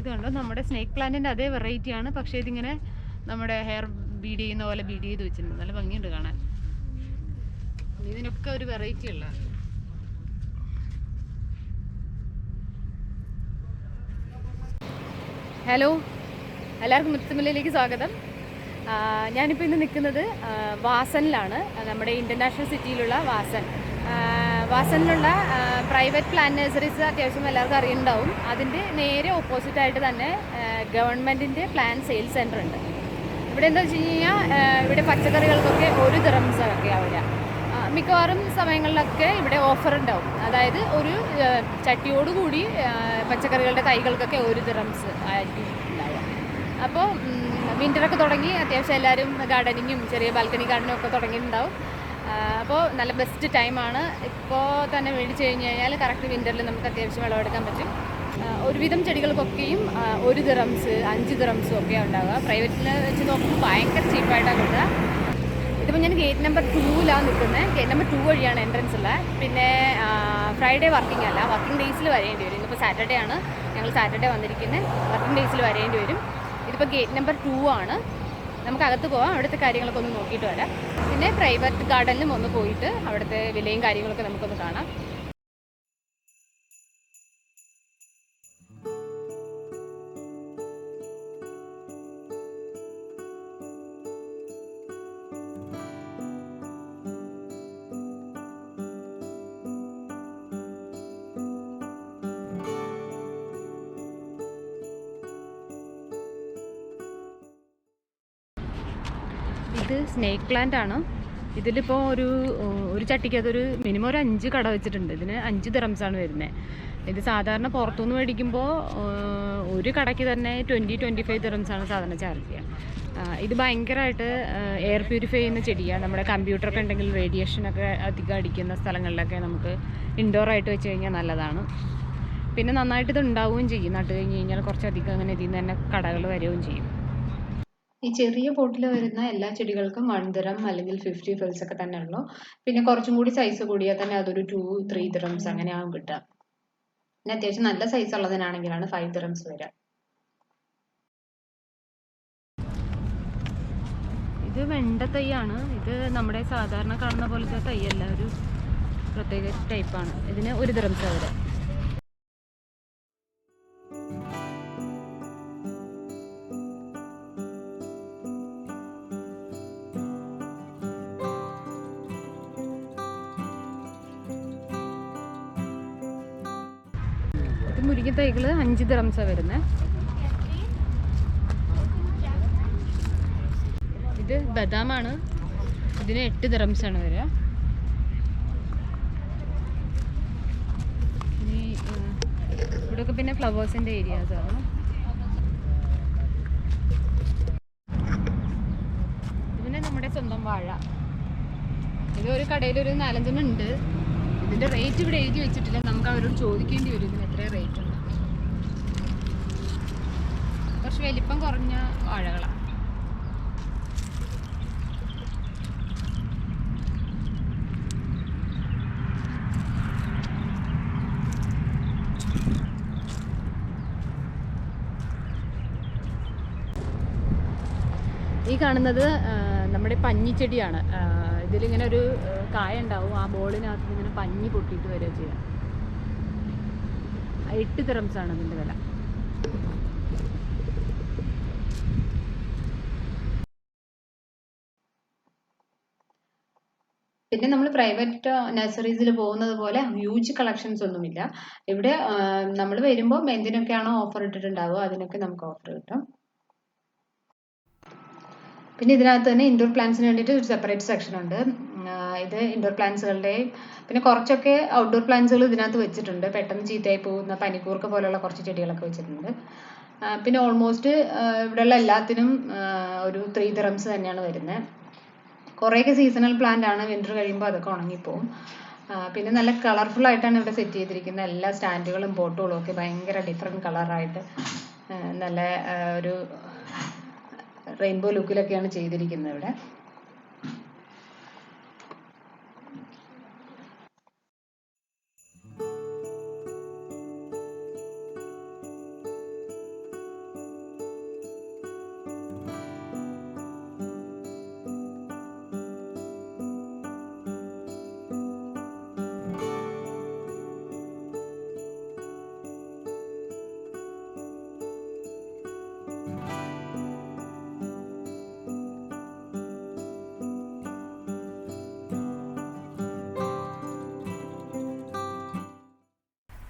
ഇത് കണ്ടോ, നമ്മുടെ സ്നേക്ക് പ്ലാന്റിൻ്റെ അതേ വെറൈറ്റിയാണ്. പക്ഷേ ഇതിങ്ങനെ നമ്മുടെ ഹെയർ ബീഡ് ചെയ്യുന്ന പോലെ ബീഡ് ചെയ്ത് വെച്ചിട്ടുണ്ട്. നല്ല ഭംഗിയുണ്ട് കാണാൻ. ഇതിനൊക്കെ ഒരു വെറൈറ്റി ഉള്ള. ഹലോ, എല്ലാവർക്കും മുത്തുമലയിലേക്ക് സ്വാഗതം. ഞാനിപ്പോൾ ഇന്ന് നിൽക്കുന്നത് വാസനിലാണ്, നമ്മുടെ ഇൻ്റർനാഷണൽ സിറ്റിയിലുള്ള വാസനിലുള്ള പ്രൈവറ്റ് പ്ലാന്റ് നഴ്സറീസ് അത്യാവശ്യം എല്ലാവർക്കും അറിയുന്നുണ്ടാവും. അതിൻ്റെ നേരെ ഓപ്പോസിറ്റായിട്ട് തന്നെ ഗവൺമെൻറ്റിൻ്റെ പ്ലാൻ സെയിൽസ് സെൻറ്റർ ഉണ്ട്. ഇവിടെ എന്താ വെച്ച് കഴിഞ്ഞാൽ ഇവിടെ പച്ചക്കറികൾക്കൊക്കെ 1 ദിറംസൊക്കെ ആവില്ല. മിക്കവാറും സമയങ്ങളിലൊക്കെ ഇവിടെ ഓഫർ ഉണ്ടാവും. അതായത് ഒരു ചട്ടിയോടുകൂടി പച്ചക്കറികളുടെ തൈകൾക്കൊക്കെ 1 ദിറംസ് ആയിരിക്കും ഉണ്ടാവുക. അപ്പോൾ വിൻ്ററൊക്കെ തുടങ്ങി അത്യാവശ്യം എല്ലാവരും ഗാർഡനിങ്ങും ചെറിയ ബാൽക്കണി ഗാർഡനും ഒക്കെ തുടങ്ങിയിട്ടുണ്ടാവും. അപ്പോൾ നല്ല ബെസ്റ്റ് ടൈമാണ്. ഇപ്പോൾ തന്നെ മേടിച്ച് കഴിഞ്ഞ് കഴിഞ്ഞാൽ കറക്റ്റ് വിൻ്ററിൽ നമുക്ക് അത്യാവശ്യം വിളവെടുക്കാൻ പറ്റും. ഒരുവിധം ചെടികൾക്കൊക്കെയും 1 ദിറംസ് 5 ദിറംസും ഒക്കെ ഉണ്ടാവുക. പ്രൈവറ്റിൽ വെച്ച് നോക്കുമ്പോൾ ഭയങ്കര ചീപ്പായിട്ടാണ് കിട്ടുക. ഇതിപ്പോൾ ഞാൻ ഗേറ്റ് നമ്പർ 2ലാണ് നിൽക്കുന്നത്. ഗേറ്റ് നമ്പർ 2 വഴിയാണ് എൻട്രൻസ് ഉള്ളത്. പിന്നെ ഫ്രൈഡേ വർക്കിംഗ് അല്ല, വർക്കിംഗ് ഡേയ്സിൽ വരേണ്ടി വരും. ഇന്നിപ്പോൾ സാറ്റർഡേ ആണ്, ഞങ്ങൾ സാറ്റർഡേ വന്നിരിക്കുന്നത്. വർക്കിംഗ് ഡേയ്സിൽ വരേണ്ടി വരും. ഇതിപ്പോൾ ഗേറ്റ് നമ്പർ 2 ആണ്. നമുക്ക് അകത്ത് പോകാം, അവിടുത്തെ കാര്യങ്ങളൊക്കെ ഒന്ന് നോക്കിയിട്ട് വരാം. പിന്നെ പ്രൈവറ്റ് ഗാർഡനിലും ഒന്ന് പോയിട്ട് അവിടുത്തെ വിലയും കാര്യങ്ങളൊക്കെ നമുക്കൊന്ന് കാണാം. ഇത് സ്നേക്ക് പ്ലാന്റ് ആണ്. ഇതിലിപ്പോൾ ഒരു ചട്ടിക്കകത്തൊരു മിനിമം ഒരു 5 കട വെച്ചിട്ടുണ്ട്. ഇതിന് 5 ദിറംസാണ് വരുന്നത്. ഇത് സാധാരണ പുറത്തുനിന്ന് മേടിക്കുമ്പോൾ ഒരു കടയ്ക്ക് തന്നെ 20-25 ദിറംസാണ് സാധാരണ ചാർജ് ചെയ്യുക. ഇത് ഭയങ്കരമായിട്ട് എയർ പ്യൂരിഫൈ ചെയ്യുന്ന ചെടിയാണ്. നമ്മുടെ കമ്പ്യൂട്ടറൊക്കെ ഉണ്ടെങ്കിൽ റേഡിയേഷനൊക്കെ അധികം അടിക്കുന്ന സ്ഥലങ്ങളിലൊക്കെ നമുക്ക് ഇൻഡോറായിട്ട് വെച്ച് കഴിഞ്ഞാൽ നല്ലതാണ്. പിന്നെ നന്നായിട്ട് ഇത് ഉണ്ടാവുകയും ചെയ്യും. നട്ട് കഴിഞ്ഞ് കഴിഞ്ഞാൽ കുറച്ചധികം അങ്ങനെ ഇതിൽ നിന്ന് തന്നെ കടകൾ വരികയും ചെയ്യും. ഈ ചെറിയ പോട്ടിൽ വരുന്ന എല്ലാ ചെടികൾക്കും 1 ദിറം അല്ലെങ്കിൽ 50 ഫിൽസ് ഒക്കെ തന്നെ ഉള്ളൂ. പിന്നെ കുറച്ചും കൂടി സൈസ് കൂടിയാൽ തന്നെ അതൊരു 2-3 ദിറംസ് അങ്ങനെയാവും കിട്ടുക. പിന്നെ അത്യാവശ്യം നല്ല സൈസ് ഉള്ളതിനാണെങ്കിലാണ് 5 ദിറംസ് വരിക. ഇത് വെണ്ട തൈയാണ്. ഇത് നമ്മുടെ സാധാരണ കാണുന്ന പോലത്തെ തൈയല്ല, ഒരു പ്രത്യേക ടൈപ്പാണ്. ഇതിന് 1 ദിറംസ് വരെ. മുരിങ്ങ തൈകൾ 5 ദിറംസാണ് വരുന്നത്. ഇത് ബദാമാണ്. ഇതിന് 8 ദിറംസാണ് വരിക. ഇനി ഇവിടെയൊക്കെ പിന്നെ ഫ്ലവേഴ്സിൻ്റെ ഏരിയാസാണ്. പിന്നെ നമ്മുടെ സ്വന്തം വാഴ. ഇത് ഒരു കടയിലൊരു 4-5 ഉണ്ട്. ഇതിൻ്റെ റേറ്റ് ഇവിടെ എഴുതി വെച്ചിട്ടില്ല. നമുക്ക് അവരോട് ചോദിക്കേണ്ടി വരും ഇതിന് എത്ര റേറ്റ് ഉണ്ട്. കുറച്ച് വലിപ്പം കുറഞ്ഞ വാഴകളാണ്. ഈ കാണുന്നത് നമ്മുടെ പഞ്ഞിച്ചെടിയാണ്. ഇതിലിങ്ങനെ ഒരു കായ ഉണ്ടാവും. ആ ബോളിനകത്ത് ഇങ്ങനെ പഞ്ഞി പൊട്ടിയിട്ട് വരിക ചെയ്യാം. 8 ദിറംസാണ് അതിൻ്റെ വില. പിന്നെ നമ്മൾ പ്രൈവറ്റ് നഴ്സറീസിൽ പോകുന്നത് പോലെ ഹ്യൂജ് കളക്ഷൻസ് ഒന്നുമില്ല ഇവിടെ. നമ്മൾ വരുമ്പോൾ എന്തിനൊക്കെയാണോ ഓഫർ ഇട്ടിട്ടുണ്ടാവുക അതിനൊക്കെ നമുക്ക് ഓഫർ കിട്ടും. പിന്നെ ഇതിനകത്ത് തന്നെ ഇൻഡോർ പ്ലാന്റ്സിന് വേണ്ടിയിട്ട് ഒരു സെപ്പറേറ്റ് സെക്ഷൻ ഉണ്ട്. ഇത് ഇൻഡോർ പ്ലാന്റ്സുകളുടെയും പിന്നെ കുറച്ചൊക്കെ ഔട്ട്ഡോർ പ്ലാന്റ്സുകൾ ഇതിനകത്ത് വെച്ചിട്ടുണ്ട്. പെട്ടെന്ന് ചീത്തയായി പോകുന്ന പനിക്കൂർക്ക പോലുള്ള കുറച്ച് ചെടികളൊക്കെ വെച്ചിട്ടുണ്ട്. പിന്നെ ഓൾമോസ്റ്റ് ഇവിടെയുള്ള എല്ലാത്തിനും ഒരു 3 ദിറംസ് തന്നെയാണ് വരുന്നത്. കുറേയൊക്കെ സീസണൽ പ്ലാന്റ് ആണ്. വിൻ്റർ കഴിയുമ്പോൾ അതൊക്കെ ഉണങ്ങിപ്പോവും. പിന്നെ നല്ല കളർഫുൾ ആയിട്ടാണ് ഇവിടെ സെറ്റ് ചെയ്തിരിക്കുന്നത്. എല്ലാ സ്റ്റാൻഡുകളും പോട്ടുകളും ഒക്കെ ഭയങ്കര ഡിഫറെൻറ്റ് കളറായിട്ട് നല്ല ഒരു റെയിൻബോ ലുക്കിലൊക്കെയാണ് ചെയ്തിരിക്കുന്നത് ഇവിടെ.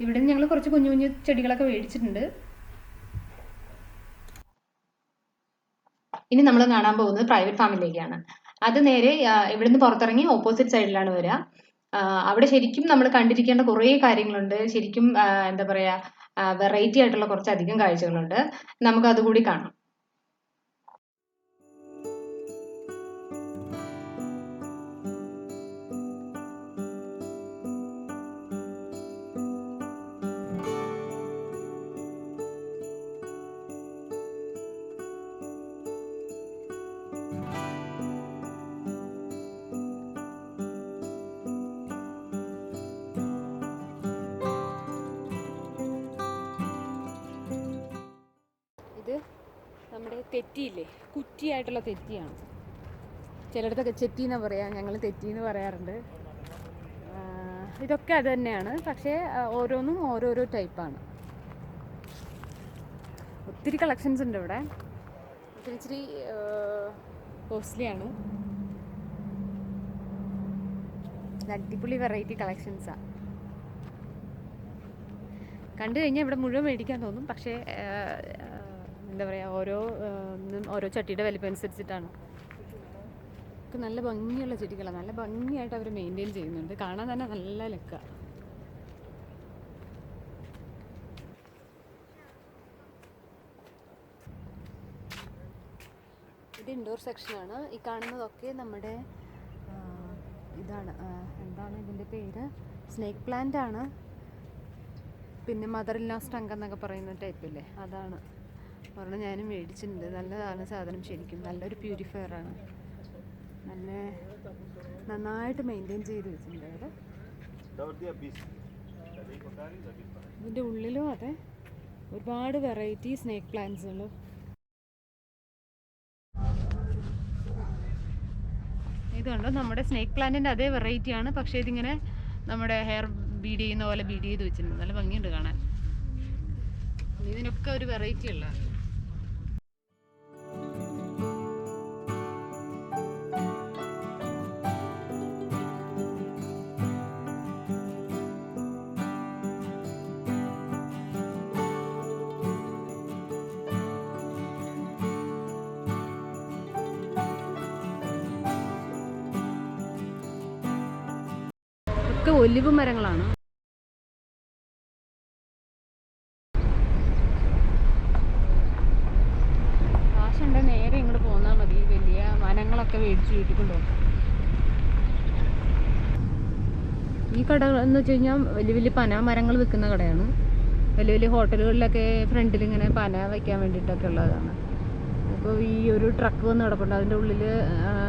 ഇവിടെ നിന്ന് ഞങ്ങൾ കുറച്ച് കുഞ്ഞു കുഞ്ഞു ചെടികളൊക്കെ മേടിച്ചിട്ടുണ്ട്. ഇനി നമ്മൾ കാണാൻ പോകുന്നത് പ്രൈവറ്റ് ഫാമിലേക്കാണ്. അത് നേരെ ഇവിടുന്ന് പുറത്തിറങ്ങി ഓപ്പോസിറ്റ് സൈഡിലാണ് വരിക. അവിടെ ശരിക്കും നമ്മൾ കണ്ടിരിക്കേണ്ട കുറേ കാര്യങ്ങളുണ്ട്. ശരിക്കും എന്താ പറയുക, വെറൈറ്റി ആയിട്ടുള്ള കുറച്ചധികം കാഴ്ചകളുണ്ട്. നമുക്ക് അതുകൂടി കാണാം. ഇത് നമ്മുടെ തെറ്റിയില്ലേ, കുറ്റിയായിട്ടുള്ള തെറ്റിയാണ്. ചിലയിടത്തൊക്കെ ചെത്തി എന്ന് പറയാം, ഞങ്ങൾ തെറ്റി എന്ന് പറയാറുണ്ട്. ഇതൊക്കെ അത് തന്നെയാണ്, പക്ഷേ ഓരോന്നും ഓരോരോ ടൈപ്പാണ്. ഒത്തിരി കളക്ഷൻസ് ഉണ്ട് ഇവിടെ. ഇച്ചിരി കോസ്റ്റ്ലിയാണ്. അടിപൊളി വെറൈറ്റി കളക്ഷൻസാണ്. കണ്ടു കഴിഞ്ഞാൽ ഇവിടെ മുഴുവൻ മേടിക്കാൻ തോന്നും, പക്ഷേ എന്താ പറയുക, ഓരോ ചട്ടിയുടെ വലിപ്പം അനുസരിച്ചിട്ടാണ്. നല്ല ഭംഗിയുള്ള ചെടികളാണ്. നല്ല ഭംഗിയായിട്ട് അവർ മെയിൻറ്റെയിൻ ചെയ്യുന്നുണ്ട്. കാണാൻ തന്നെ നല്ല ലുക്കാണ്. ഇത് ഇൻഡോർ സെക്ഷനാണ്. ഈ കാണുന്നതൊക്കെ നമ്മുടെ ഇതാണ്, എന്താണ് ഇതിൻ്റെ പേര്, സ്നേക്ക് പ്ലാന്റ് ആണ്. പിന്നെ മദർ ഇൻ ലോ സ്റ്റങ്ക് എന്നൊക്കെ പറയുന്ന ടൈപ്പില്ലേ, അതാണ്. ഒരെണ്ണം ഞാനും മേടിച്ചിട്ടുണ്ട്. നല്ലതാണ് സാധനം. ശരിക്കും നല്ലൊരു പ്യൂരിഫയറാണ്. നല്ല നന്നായിട്ട് മെയിൻറ്റെയിൻ ചെയ്ത് വെച്ചിട്ടുണ്ട് അവിടെ. ഇതിൻ്റെ ഉള്ളിലും അതെ, ഒരുപാട് വെറൈറ്റി സ്നേക്ക് പ്ലാന്റ്സുകൾ. ഇതുണ്ടോ, നമ്മുടെ സ്നേക്ക് പ്ലാന്റിൻ്റെ അതേ വെറൈറ്റിയാണ്, പക്ഷേ ഇതിങ്ങനെ നമ്മുടെ ഹെയർ ബീഡ് ചെയ്യുന്ന പോലെ ബീഡ് ചെയ്ത് വെച്ചിട്ടുണ്ട്. നല്ല ഭംഗിയുണ്ട് കാണാൻ. ഇതിനൊക്കെ ഒരു വെറൈറ്റി ഉള്ള. ഒക്കെ ഒലിവ് മരങ്ങളാണ്. കാശുണ്ടെങ്കിൽ നേരെ ഇങ്ങോട്ട് പോന്നാൽ മതി. വലിയ വനങ്ങളൊക്കെ മേടിച്ച് വീട്ടിൽ കൊണ്ടുപോകും. ഈ കട എന്ന് വെച്ച് കഴിഞ്ഞാൽ വലിയ വലിയ പന മരങ്ങൾ വിൽക്കുന്ന കടയാണ്. വലിയ വലിയ ഹോട്ടലുകളിലൊക്കെ ഫ്രണ്ടിൽ ഇങ്ങനെ പന വയ്ക്കാൻ വേണ്ടിയിട്ടൊക്കെ ഉള്ളതാണ്. അപ്പോൾ ഈ ഒരു ട്രക്ക് വന്ന് കിടപ്പുണ്ട്, അതിൻ്റെ ഉള്ളിൽ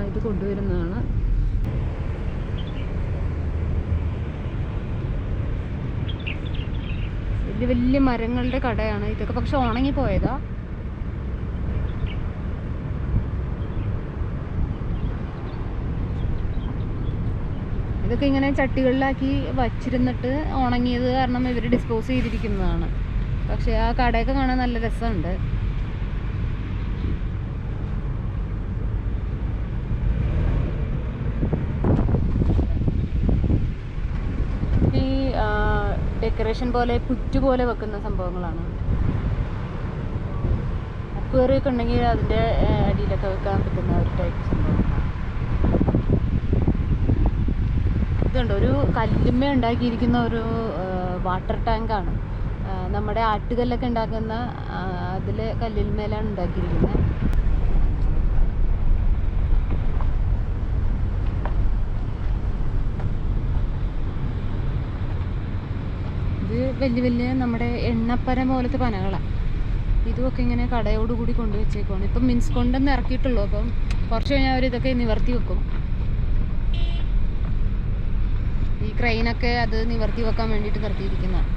ഇത് കൊണ്ടുവരുന്നതാണ്. വലിയ വലിയ മരങ്ങളുടെ കടയാണ് ഇതൊക്കെ. പക്ഷെ ഉണങ്ങിപ്പോയതാ. ഇതൊക്കെ ഇങ്ങനെ ചട്ടികളിലാക്കി വച്ചിരുന്നിട്ട് ഉണങ്ങിയത് കാരണം ഇവർ ഡിസ്പോസ് ചെയ്തിരിക്കുന്നതാണ്. പക്ഷെ ആ കടയൊക്കെ കാണാൻ നല്ല രസമുണ്ട്. ഈ ഡെക്കറേഷൻ പോലെ പുറ്റ് പോലെ വെക്കുന്ന സംഭവങ്ങളാണ്. അക്വേറിയൊക്കെ ഉണ്ടെങ്കിൽ അതിൻ്റെ അടിയിലൊക്കെ വെക്കാൻ പറ്റുന്ന ഒരു ടൈപ്പ് സംഭവങ്ങളാണ്. ഇതുണ്ട്, ഒരു കല്ലുമ്മ ഉണ്ടാക്കിയിരിക്കുന്ന ഒരു വാട്ടർ ടാങ്കാണ്. നമ്മുടെ ആട്ടുകല്ലൊക്കെ ഉണ്ടാക്കുന്ന അതിൽ കല്ലിന്മേലാണ് ഉണ്ടാക്കിയിരിക്കുന്നത്. ഇത് വലിയ വലിയ നമ്മുടെ എണ്ണപ്പന പോലത്തെ പനകളാണ്. ഇതുമൊക്കെ ഇങ്ങനെ കടയോടുകൂടി കൊണ്ടുവച്ചേക്കുവാണ്. ഇപ്പം മീൻസ് കൊണ്ടുവന്ന് ഇറക്കിയിട്ടുള്ളൂ. അപ്പം കുറച്ച് കഴിഞ്ഞാൽ അവർ ഇതൊക്കെ നിവർത്തി വെക്കും. ഈ ക്രെയിനൊക്കെ അത് നിവർത്തി വെക്കാൻ വേണ്ടിയിട്ട് നിർത്തിയിരിക്കുന്നതാണ്.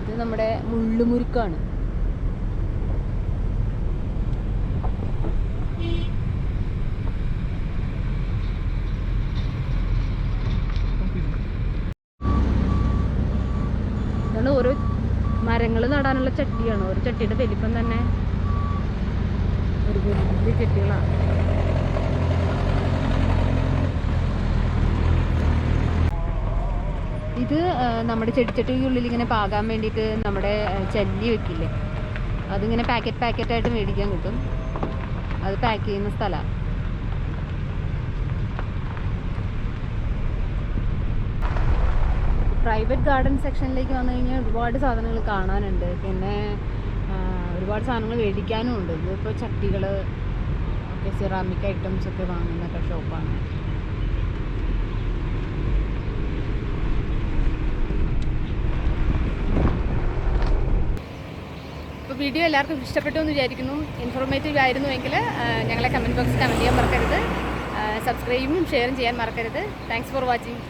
ഇത് നമ്മുടെ മുള്ളുമുരുക്കാണ്. ഇതാണ് ഓരോ മരങ്ങൾ നടാനുള്ള ചട്ടിയാണ്. ഒരു ചട്ടിയുടെ വലിപ്പം തന്നെ ഒരു വലിയ ചട്ടികളാണ്. ഇത് നമ്മുടെ ചെടിച്ചട്ടിക്കുള്ളിൽ ഇങ്ങനെ പാകാൻ വേണ്ടിയിട്ട് നമ്മുടെ ചല്ലി വെക്കില്ലേ, അതിങ്ങനെ പാക്കറ്റായിട്ട് മേടിക്കാൻ കിട്ടും. അത് പാക്ക് ചെയ്യുന്ന സ്ഥലമാണ്. പ്രൈവറ്റ് ഗാർഡൻ സെക്ഷനിലേക്ക് വന്നു കഴിഞ്ഞാൽ ഒരുപാട് സാധനങ്ങൾ കാണാനുണ്ട്. പിന്നെ ഒരുപാട് സാധനങ്ങൾ മേടിക്കാനും ഉണ്ട്. ഇതിപ്പോൾ ചട്ടികൾ ഒക്കെ, സിറാമിക് ഐറ്റംസ് ഒക്കെ വാങ്ങുന്നൊക്കെ ഷോപ്പാണ്. അപ്പോൾ വീഡിയോ എല്ലാവർക്കും ഇഷ്ടപ്പെട്ടു എന്ന് വിചാരിക്കുന്നു. ഇൻഫോർമേറ്റീവ് ആയിരുന്നുവെങ്കിൽ ഞങ്ങളെ കമൻറ്റ് ബോക്സിൽ കമൻറ്റ് ചെയ്യാൻ മറക്കരുത്. സബ്സ്ക്രൈബും ഷെയറും ചെയ്യാൻ മറക്കരുത്. Thanks for watching.